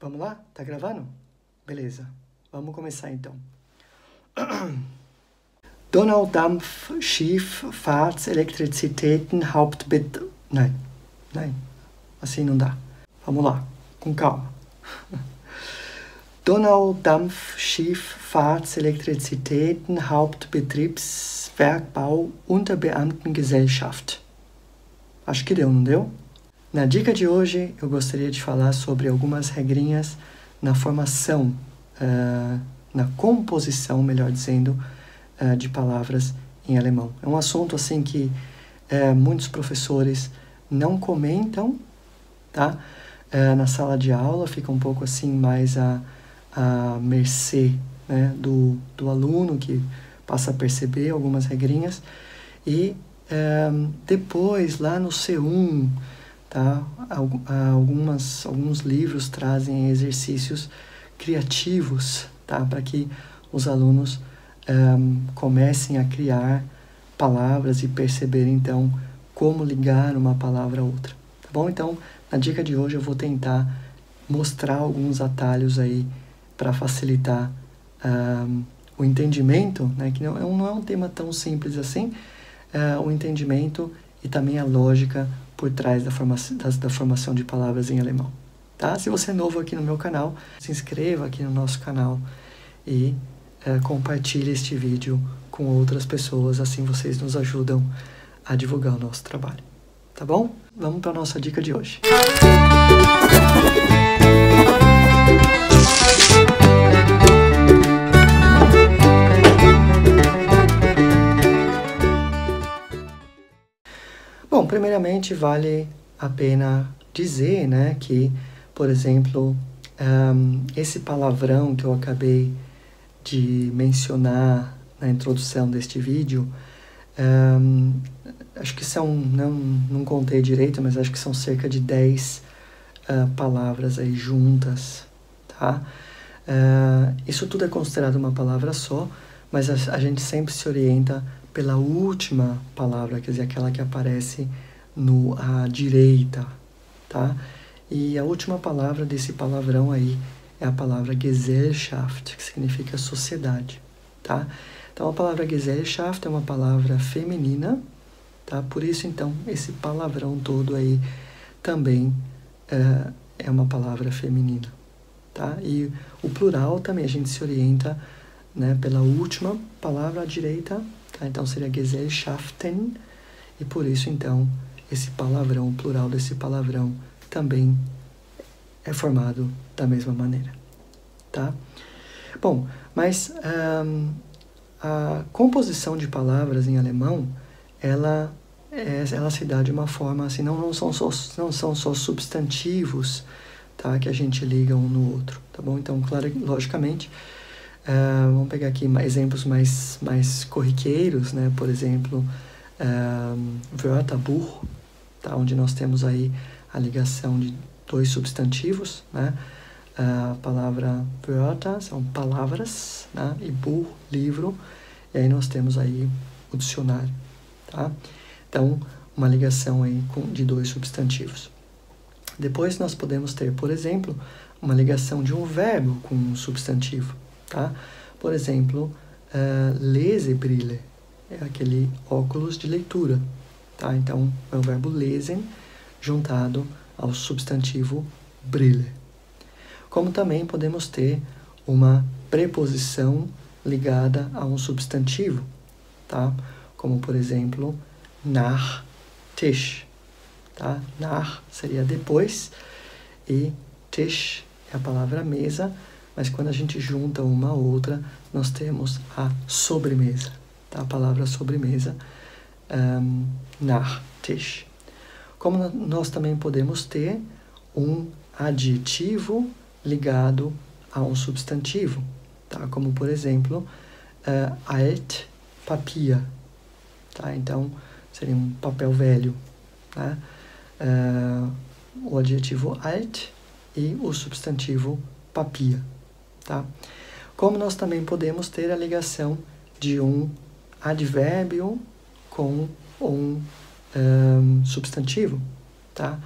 Vamos lá? Tá gravando? Beleza. Vamos começar então. Donaudampf, Schiff, Fahrts, Elektrizitäten, Nein. Assim não dá. Vamos lá, com calma. Donaudampf, Schiff, Fahrts, Elektrizitäten, Hauptbetriebswerkbau, Unterbeamtengesellschaft. Acho que deu, não deu? Na dica de hoje, eu gostaria de falar sobre algumas regrinhas na formação, na composição, melhor dizendo, de palavras em alemão. É um assunto assim que muitos professores não comentam, tá? Na sala de aula fica um pouco assim mais à mercê, né, do aluno que passa a perceber algumas regrinhas e depois lá no C1, tá? Alguns livros trazem exercícios criativos, tá? Para que os alunos comecem a criar palavras e perceber então como ligar uma palavra a outra, tá bom? Então, na dica de hoje eu vou tentar mostrar alguns atalhos aí para facilitar o entendimento, né? Que não é um tema tão simples assim, o entendimento e também a lógica por trás da formação de palavras em alemão, tá? Se você é novo aqui no meu canal, se inscreva aqui no nosso canal e compartilhe este vídeo com outras pessoas, assim vocês nos ajudam a divulgar o nosso trabalho, tá bom? Vamos para a nossa dica de hoje. Bom, primeiramente vale a pena dizer, né, que, por exemplo, esse palavrão que eu acabei de mencionar na introdução deste vídeo, acho que são, não contei direito, mas acho que são cerca de 10 palavras aí juntas, tá? Isso tudo é considerado uma palavra só, mas a gente sempre se orienta pela última palavra, quer dizer, aquela que aparece à direita, tá? E a última palavra desse palavrão aí é a palavra Gesellschaft, que significa sociedade, tá? Então, a palavra Gesellschaft é uma palavra feminina, tá? Por isso, então, esse palavrão todo aí também é uma palavra feminina, tá? E o plural também a gente se orienta, né, pela última palavra à direita, tá? Então seria Gesellschaften, e por isso então esse palavrão, o plural desse palavrão também é formado da mesma maneira, tá? Bom, mas a composição de palavras em alemão, ela se dá de uma forma assim, não são só substantivos, tá, que a gente liga um no outro, tá bom? Então, claro, logicamente, vamos pegar aqui exemplos mais corriqueiros, né? Por exemplo, Wörterbuch, tá? Onde nós temos aí a ligação de dois substantivos, né? A palavra Wörter são palavras, né? E Buch, livro, e aí nós temos aí o dicionário, tá? Então, uma ligação aí de dois substantivos. Depois nós podemos ter, por exemplo, uma ligação de um verbo com um substantivo, tá? Por exemplo, Lesebrille é aquele óculos de leitura, tá? Então, é o verbo lesen juntado ao substantivo Brille. Como também podemos ter uma preposição ligada a um substantivo, tá? Como, por exemplo, nach Tisch, tá? Nach seria depois e Tisch é a palavra mesa, mas quando a gente junta uma a outra, nós temos a sobremesa, tá? A palavra sobremesa, Nachtisch. Como nós também podemos ter um adjetivo ligado a um substantivo, tá? Como, por exemplo, Altpapier, tá? Então, seria um papel velho, tá? O adjetivo alt e o substantivo Papier, tá? Como nós também podemos ter a ligação de um advérbio com um substantivo, tá?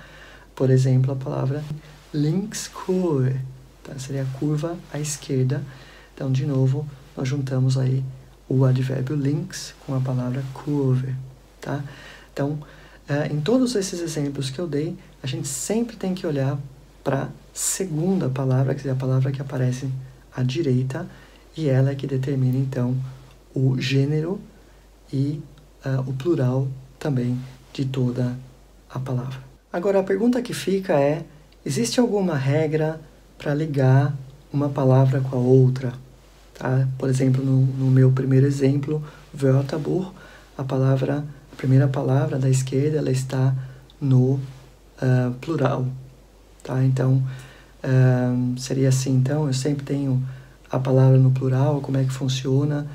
Por exemplo, a palavra Linkskurve, tá? Seria curva à esquerda. Então, de novo, nós juntamos aí o advérbio links com a palavra curve, tá? Então, em todos esses exemplos que eu dei, a gente sempre tem que olhar para a segunda palavra, quer dizer, a palavra que aparece à direita, e ela é que determina, então, o gênero e o plural também de toda a palavra. Agora, a pergunta que fica é, existe alguma regra para ligar uma palavra com a outra? Tá? Por exemplo, no meu primeiro exemplo, Wörterbuch, a primeira palavra da esquerda, ela está no plural. Tá? Então, seria assim, então, eu sempre tenho a palavra no plural, como é que funciona?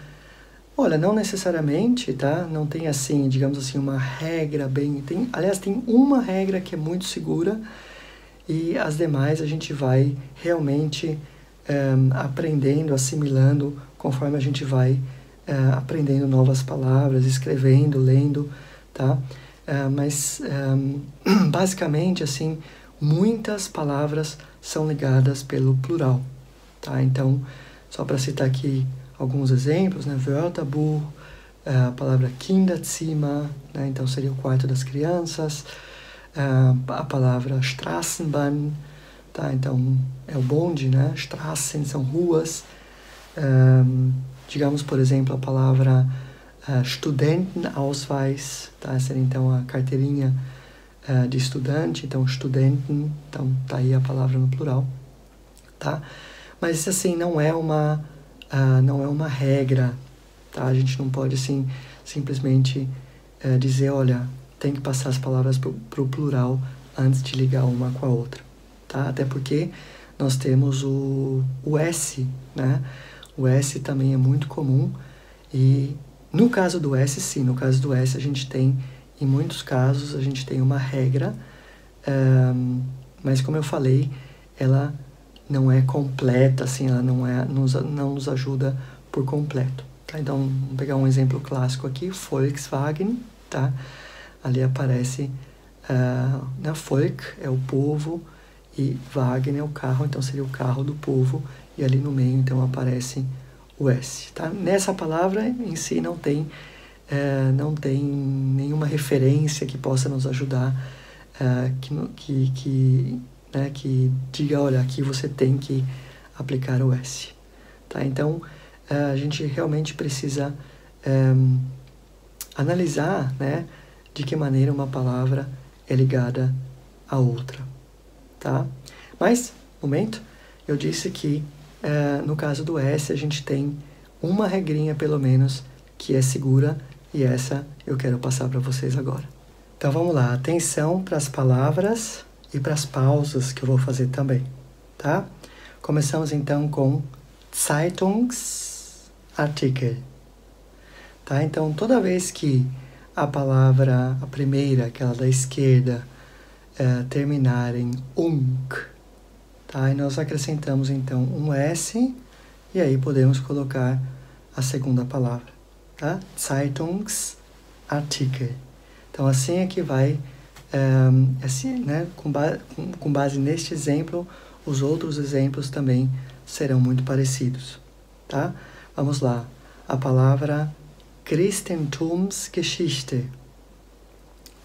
Olha, não necessariamente, tá? Não tem assim, digamos assim, uma regra bem... aliás, tem uma regra que é muito segura e as demais a gente vai realmente aprendendo, assimilando, conforme a gente vai aprendendo novas palavras, escrevendo, lendo, tá? Mas, basicamente, assim, muitas palavras são ligadas pelo plural, tá? Então, só para citar aqui alguns exemplos, né? Wörterbuch, a palavra Kinderzimmer, né? Então seria o quarto das crianças, a palavra Straßenbahn, tá? Então é o bonde, né? Straßen são ruas. Digamos, por exemplo, a palavra Studentenausweis, tá? Seria então a carteirinha de estudante, então Studenten, então tá aí a palavra no plural, tá? Mas assim, não é uma regra, tá? A gente não pode assim simplesmente dizer, olha, tem que passar as palavras para o plural antes de ligar uma com a outra, tá? Até porque nós temos o S, né? O S também é muito comum e no caso do S, sim, no caso do S a gente tem, em muitos casos, a gente tem uma regra, mas como eu falei, ela não é completa, assim, ela não nos ajuda por completo, tá? Então, vamos pegar um exemplo clássico aqui, Volkswagen, tá? Ali aparece, Volk é o povo e Wagen é o carro, então seria o carro do povo, e ali no meio, então, aparece o S, tá? Nessa palavra em si não tem nenhuma referência que possa nos ajudar, que diga, olha, aqui você tem que aplicar o S, tá? Então, a gente realmente precisa analisar, né, de que maneira uma palavra é ligada à outra, tá? Mas, momento, eu disse que no caso do S a gente tem uma regrinha pelo menos que é segura e essa eu quero passar para vocês agora. Então vamos lá, atenção para as palavras e para as pausas que eu vou fazer também, tá? Começamos então com Zeitungsartikel, tá? Então toda vez que a palavra, a primeira, aquela da esquerda, terminar em ung, tá? E nós acrescentamos então um S e aí podemos colocar a segunda palavra, tá? Zeitungsartikel. Então assim é que vai, assim, né? Com base neste exemplo, os outros exemplos também serão muito parecidos, tá? Vamos lá. A palavra Christentumsgeschichte.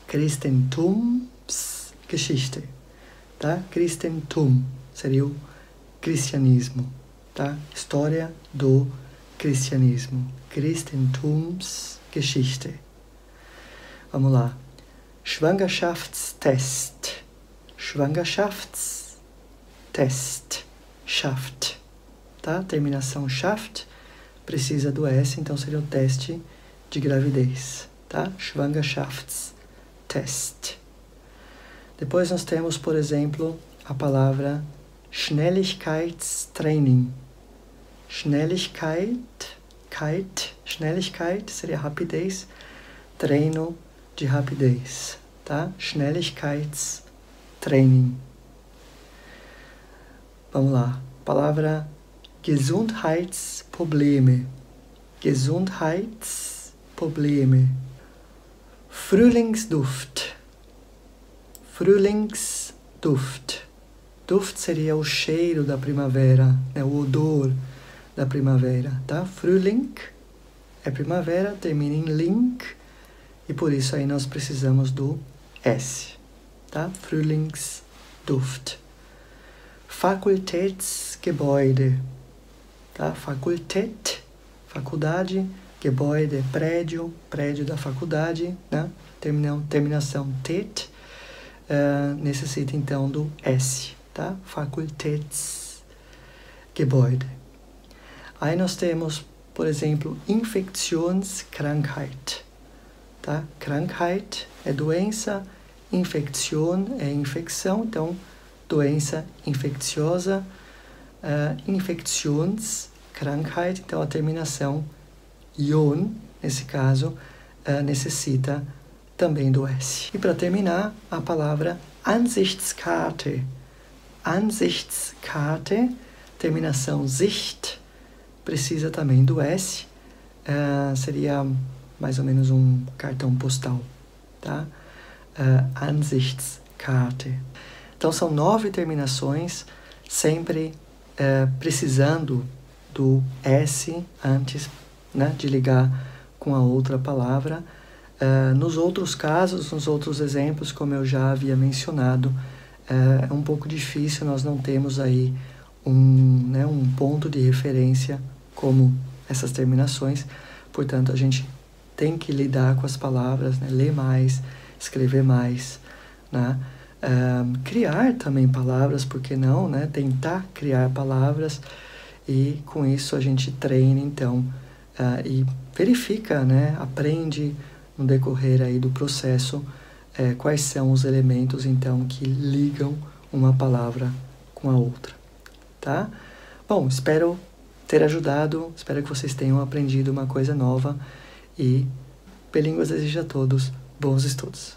Christentumsgeschichte, tá? Christentum seria o cristianismo, tá? História do cristianismo. Christentumsgeschichte. Vamos lá. Schwangerschaftstest. Schwangerschaftstest. Schaft. Tá? Terminação Schaft precisa do S, então seria o teste de gravidez. Tá? Schwangerschaftstest. Depois nós temos, por exemplo, a palavra Schnelligkeitstraining. Schnelligkeit seria rapidez, treino de rapidez, tá? Schnelligkeitstraining. Vamos lá. Palavra Gesundheitsprobleme. Gesundheitsprobleme. Frühlingsduft. Frühlingsduft. Duft seria o cheiro da primavera, né? O odor da primavera, tá? Frühling é primavera, termina em ling, e por isso aí nós precisamos do S, tá? Frühlingsduft. Fakultätsgebäude, tá? Fakultät, faculdade, Gebäude, prédio, prédio da faculdade, né? Terminação tät, necessita então do S, tá? Fakultätsgebäude. Aí nós temos, por exemplo, Infektionskrankheit, tá? Krankheit é doença, Infektion é infecção, então doença infecciosa, Infektionskrankheit, então a terminação ion, nesse caso, necessita também do S. E para terminar, a palavra Ansichtskarte. Ansichtskarte, terminação Sicht, precisa também do S. Seria mais ou menos um cartão postal, tá? Ansichtskarte. Então, são 9 terminações, sempre precisando do S antes, né, de ligar com a outra palavra. Nos outros casos, nos outros exemplos, como eu já havia mencionado, é um pouco difícil, nós não temos aí um ponto de referência como essas terminações, portanto a gente tem que lidar com as palavras, né, ler mais, escrever mais, né? Criar também palavras, por que não, né? Tentar criar palavras, e com isso a gente treina então e verifica, né? Aprende no decorrer aí do processo quais são os elementos então que ligam uma palavra com a outra, tá? Bom, espero ter ajudado, espero que vocês tenham aprendido uma coisa nova, e Bilínguas deseja a todos bons estudos.